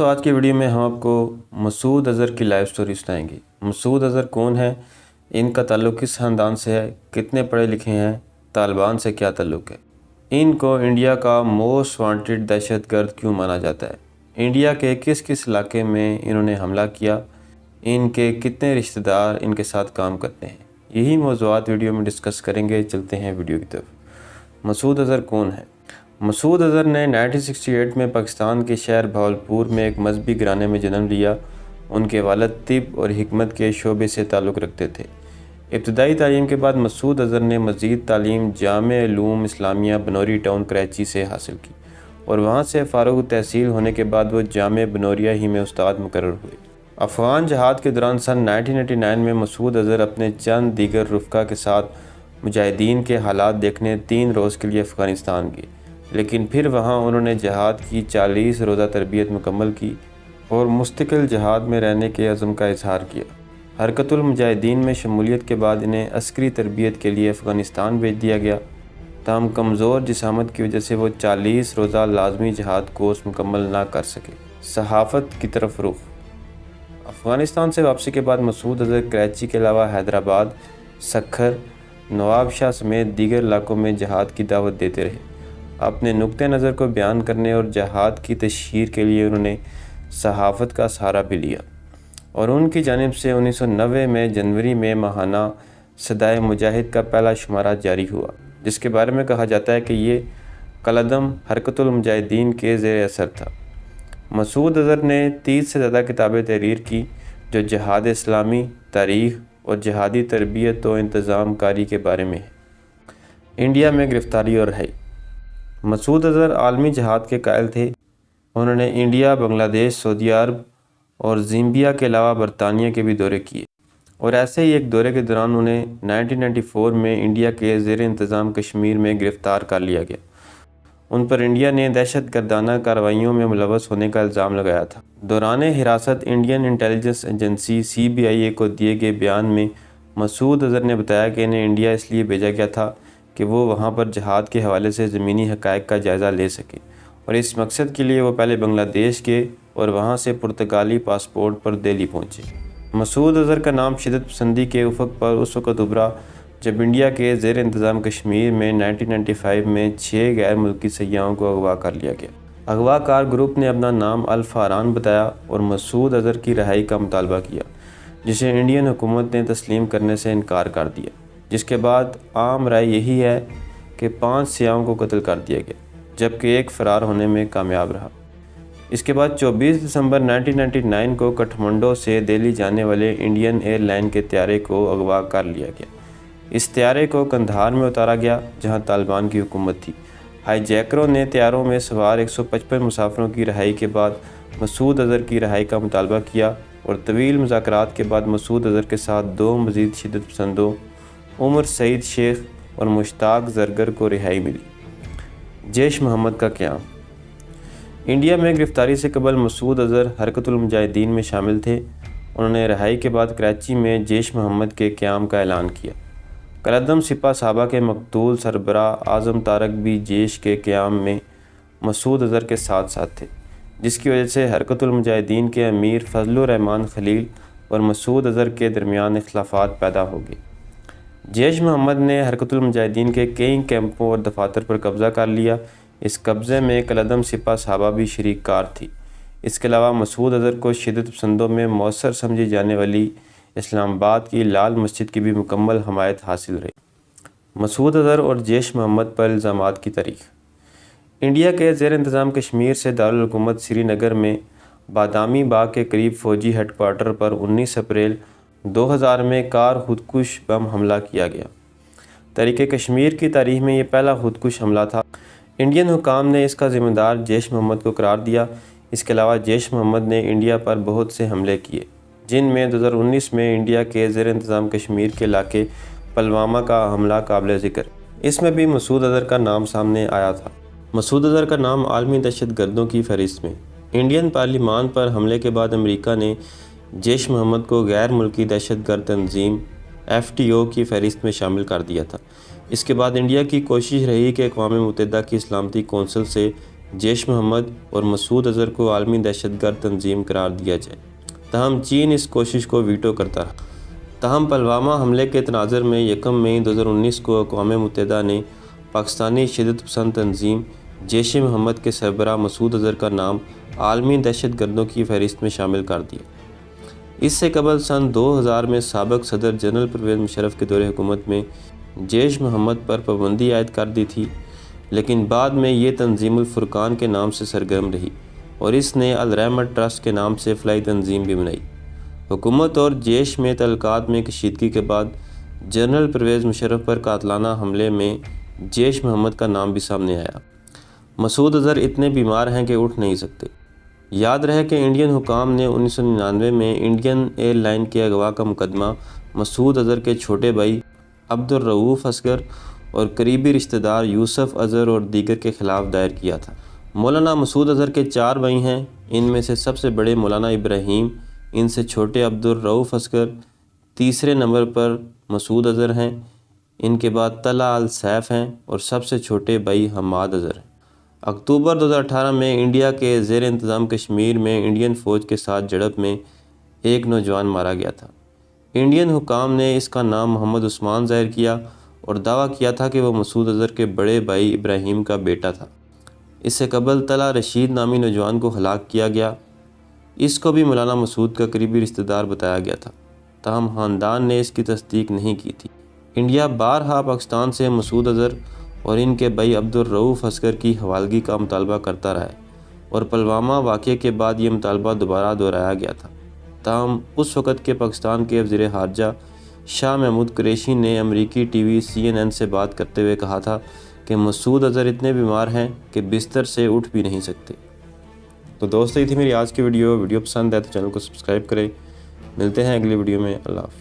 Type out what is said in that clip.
दोस्तों, आज की वीडियो में हम आपको मसूद अज़हर की लाइफ स्टोरी सुनाएंगे। मसूद अज़हर कौन है, इनका ताल्लुक़ किस ख़ानदान से है, कितने पढ़े लिखे हैं, तालिबान से क्या ताल्लुक़ है, इनको इंडिया का मोस्ट वांटेड दहशतगर्द क्यों माना जाता है, इंडिया के किस किस इलाके में इन्होंने हमला किया, इनके कितने रिश्तेदार इनके साथ काम करते हैं, यही मौज़ूआत वीडियो में डिस्कस करेंगे। चलते हैं वीडियो की तरफ। मसूद अज़हर कौन है? मसूद अज़हर ने 1968 में पाकिस्तान के शहर भावलपुर में एक मजहबी घराने में जन्म लिया। उनके वालिद तिब और हिकमत के शोबे से ताल्लुक़ रखते थे। इब्तदाई तालीम के बाद मसूद अज़हर ने मज़ीद तालीम जामे उलूम इस्लामिया बनौरी टाउन कराची से हासिल की और वहाँ से फ़ारुग़ तहसील होने के बाद वो जामे बनौरिया ही में उस्ताद मुकर्रर हुए। अफ़गान जहाद के दौरान सन 1989 में मसूद अज़हर अपने चंद दीगर रुफ़का के साथ मुजाहिदीन के हालात देखने 3 रोज़ के लिए अफ़गानिस्तान गए, लेकिन फिर वहाँ उन्होंने जहाद की 40 रोज़ा तरबियत मुकम्मल की और मुस्तकिल जहाद में रहने के अज़म का इजहार किया। हरकतुल मुजाहिदीन में शमूलियत के बाद इन्हें अस्करी तरबियत के लिए अफ़गानिस्तान भेज दिया गया। ताहम कमज़ोर जिसामत की वजह से वो 40 रोज़ा लाजमी जहाद कोर्स मुकम्मल ना कर सके। सहाफ़त की तरफ रुख। अफ़गानिस्तान से वापसी के बाद मसूद अज़हर कराची के अलावा हैदराबाद, सखर, नवाबशाह समेत दीगर इलाकों में जहाद की दावत देते रहे। अपने नुक्ते नज़र को बयान करने और जहाद की तशहीर के लिए उन्होंने सहाफ़त का सहारा भी लिया और उनकी जानिब से 1990 में जनवरी में माहाना सदाए मुजाहिद का पहला शुमारा जारी हुआ, जिसके बारे में कहा जाता है कि ये कलदम हरकतुल मुजाहिदीन के ज़ेर असर था। मसूद अज़हर ने 30 से ज़्यादा किताबें तहरीर की जो जहाद इस्लामी, तारीख़ और जहादी तरबियत व इंतज़ाम कारी के बारे में है। इंडिया में गिरफ़्तारी और रहाई। मसूद अज़हर आलमी जहाद के कायल थे। उन्होंने इंडिया, बांग्लादेश, सऊदी अरब और ज़िम्बिया के अलावा बरतानिया के भी दौरे किए और ऐसे ही एक दौरे के दौरान उन्हें 1994 में इंडिया के ज़ेर इंतज़ाम कश्मीर में गिरफ़्तार कर लिया गया। उन पर इंडिया ने दहशतगर्दाना कार्रवाइयों में मुलव्वस होने का इल्ज़ाम लगाया था। दौरान हिरासत इंडियन इंटेलिजेंस एजेंसी CIA को दिए गए बयान में मसूद अज़हर ने बताया कि इन्हें इंडिया इसलिए भेजा गया था कि वो वहाँ पर जहाद के हवाले से ज़मीनी हक़ाइक़ का जायज़ा ले सके और इस मकसद के लिए वो पहले बांग्लादेश के और वहाँ से पुर्तगाली पासपोर्ट पर दिल्ली पहुँचे। मसूद अज़हर का नाम शिदत पसंदी के उफ़क़ पर उस वक़्त उभरा जब इंडिया के ज़ेर इंतज़ाम कश्मीर में 1995 में 6 गैर मुल्की सयाहों को अगवा कर लिया गया। अगवाकार ग्रुप ने अपना नाम अल फ़ारान बताया और मसूद अज़हर की रिहाई का मुतालबा किया, जिसे इंडियन हुकूमत ने तस्लीम करने से इनकार कर दिया, जिसके बाद आम राय यही है कि 5 सयाहों को कत्ल कर दिया गया, जबकि एक फ़रार होने में कामयाब रहा। इसके बाद 24 दिसंबर 1999 को काठमांडू से दिल्ली जाने वाले इंडियन एयरलाइन के त्यारे को अगवा कर लिया गया। इस त्यारे को कंधार में उतारा गया, जहां तालिबान की हुकूमत थी। हाईजैकरों ने त्यारों में सवार 155 मुसाफिरों की रिहाई के बाद मसूद अज़हर की रिहाई का मुतालबा किया और तवील मुज़ाकरात के बाद मसूद अज़हर के साथ 2 मज़ीद शिद्दत पसंदों उमर सईद शेख और मुश्ताक ज़रगर को रिहाई मिली। जैश मोहम्मद का क़याम। इंडिया में गिरफ़्तारी से कबल मसूद अज़हर हरकतुल मुजाहिदीन में शामिल थे। उन्होंने रिहाई के बाद कराची में जैश मोहम्मद के क़याम का ऐलान किया। कलदम सिपा साहबा के मकतूल सरबरा आज़म तारक भी जैश के क़याम में मसूद अज़हर के साथ साथ थे, जिसकी वजह से हरकतुल मुजाहिदीन के अमीर फजलुर रहमान खलील और मसूद अज़हर के दरमियान इख्तिलाफ़ात पैदा हो गए। जैश मोहम्मद ने हरकतुल मुजाहिदीन के कई कैंपों और दफातर पर कब्ज़ा कर लिया। इस कब्ज़े में कलदम सिपा साहबा भी शरीक कार थी। इसके अलावा मसूद अज़हर को शिद्दत पसंदों में मौसर समझी जाने वाली इस्लामाबाद की लाल मस्जिद की भी मुकम्मल हमायत हासिल रही। मसूद अज़हर और जैश मोहम्मद पर इल्ज़ामात की तारीख़। इंडिया के ज़ेर इंतज़ाम कश्मीर से दारुल हुकूमत श्रीनगर में बादामी बाग के करीब फ़ौजी हेडक्वार्टर पर 19 अप्रैल 2000 में कार खुदकुश बम हमला किया गया। तहरीक कश्मीर की तारीख़ में यह पहला खुदकुश हमला था। इंडियन हुकाम ने इसका ज़िम्मेदार जैश मोहम्मद को करार दिया। इसके अलावा जैश मोहम्मद ने इंडिया पर बहुत से हमले किए, जिनमें 2019 में इंडिया के ज़ेर इंतज़ाम कश्मीर के इलाके पुलवामा का हमला काबिल ज़िक्र। इसमें भी मसूद अज़हर का नाम सामने आया था। मसूद अज़हर का नाम आलमी दहशतगर्दों की फहरिस्त में। इंडियन पार्लिमान पर हमले के बाद अमेरिका ने जैश मोहम्मद को गैर मुल्की दहशतगर्द तंजीम FTO की फहरिस्त में शामिल कर दिया था। इसके बाद इंडिया की कोशिश रही कि अक़वाम मुत्तहिदा की सलामती कौंसिल से जैश मोहम्मद और मसूद अज़हर को आलमी दहशतगर्द तंजीम करार दिया जाए। ताहम चीन इस कोशिश को वीटो करता रहा। ताहम पुलवामा हमले के तनाज़र में 1 मई 2019 को अक़वाम मुत्तहिदा ने पाकिस्तानी शिदत पसंद तंजीम जैश मोहम्मद के सरबराह मसूद अज़हर का नाम आलमी दहशतगर्दों की फहरिस्त में शामिल कर दिया। इससे कबल सन 2000 में साबिक़ सदर जनरल परवेज़ मुशर्रफ के दौरे हुकूमत में जैश मोहम्मद पर पाबंदी आयद कर दी थी, लेकिन बाद में ये तंजीमुल फुरकान के नाम से सरगर्म रही और इसने अल रहमत ट्रस्ट के नाम से फ़लाई तंजीम भी बनाई। हुकूमत और जैश में तल्लुकात में कशीदगी के बाद जनरल परवेज़ मुशर्रफ पर कातलाना हमले में जैश मोहम्मद का नाम भी सामने आया। मसूद अज़हर इतने बीमार हैं कि उठ नहीं सकते। याद रहे कि इंडियन हुकाम ने 1999 में इंडियन एयरलाइन के अगवा का मुकदमा मसूद अज़हर के छोटे भाई अब्दुल रऊफ़ असगर और करीबी रिश्तेदार यूसुफ अज़हर और दीगर के ख़िलाफ़ दायर किया था। मौलाना मसूद अज़हर के 4 भाई हैं। इनमें से सबसे बड़े मौलाना इब्राहीम, इनसे छोटे अब्दुल रऊफ़ असगर, तीसरे नंबर पर मसूद अज़हर हैं, इनके बाद तला अल सैफ़ हैं और सबसे छोटे भाई हमाद अज़हर हैं। अक्टूबर 2018 में इंडिया के ज़ेर इंतज़ाम कश्मीर में इंडियन फ़ौज के साथ झड़प में एक नौजवान मारा गया था। इंडियन हुकाम ने इसका नाम मोहम्मद उस्मान ज़ाहिर किया और दावा किया था कि वह मसूद अज़हर के बड़े भाई इब्राहीम का बेटा था। इससे कबल तला रशीद नामी नौजवान को हलाक किया गया। इसको भी मौलाना मसूद का करीबी रिश्तेदार बताया गया था, ताहम ख़ानदान ने इसकी तस्दीक नहीं की थी। इंडिया बारहा पाकिस्तान से मसूद अज़हर और इनके भाई अब्दुल रऊफ़ असगर की हवालगी का मुतालबा करता रहा है और पुलवामा वाक़े के बाद ये मुतालबा दोबारा दोहराया गया था। ताहम उस वक़्त के पाकिस्तान के वज़ीर ख़ारजा शाह महमूद कुरैशी ने अमरीकी टीवी CNN से बात करते हुए कहा था कि मसूद अज़हर इतने बीमार हैं कि बिस्तर से उठ भी नहीं सकते। तो दोस्तों, ये थी मेरी आज की वीडियो पसंद है तो चैनल को सब्सक्राइब करें। मिलते हैं अगली वीडियो में। अल्लाह हाफ़िज़।